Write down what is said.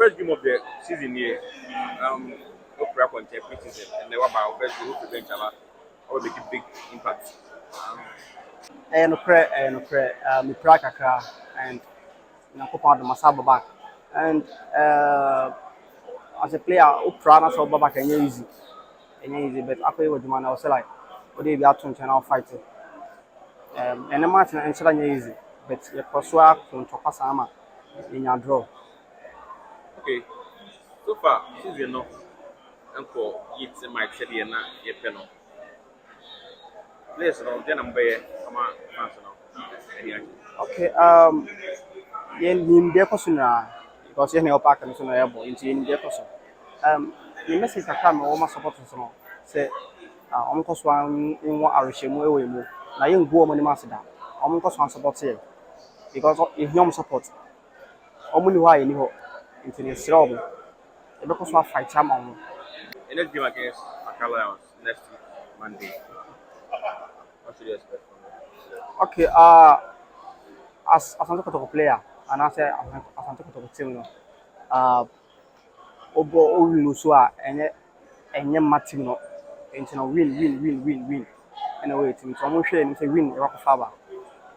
first game of the season here, Accra contact criticism, and they were about first game to bench about or make a big impact. no credit, me prac Accra and Nakopad Masaba back. And as a player, Upra so back and easy. And easy, but after what the man I was like, what they be out to channel fighting. And the match and so easy. But your Koswa from Tokasama in your draw. Okay, so far season no, uncle it's my city and not yet penal. Players no, then I'm there, come on, fans no. Okay, yen deɛ kɔ so nyinaa because yɛn na ɛwɔ park no so na yɛbɔ nti yen deɛ kɔ so ne message kakra ma wɔn support so no sɛ wɔn kɔ so anwɔ arehyɛmu ɛwɔ emu na yɛn gu wɔn anim ase da wɔn kɔ so an support yɛ because yɛhia wɔn support wɔn ni hɔ a yɛn ni hɔ nti ne srɛ wɔn yɛbɛkɔ so afight ama wɔn. The next game against Karela next week Monday. What should you expect from them? Okay, as Asante Kotoko player and I say Asante Kotoko team no obo win so a enye matim no enti no win and away team so mo hwe ni say win e wa ko fa ba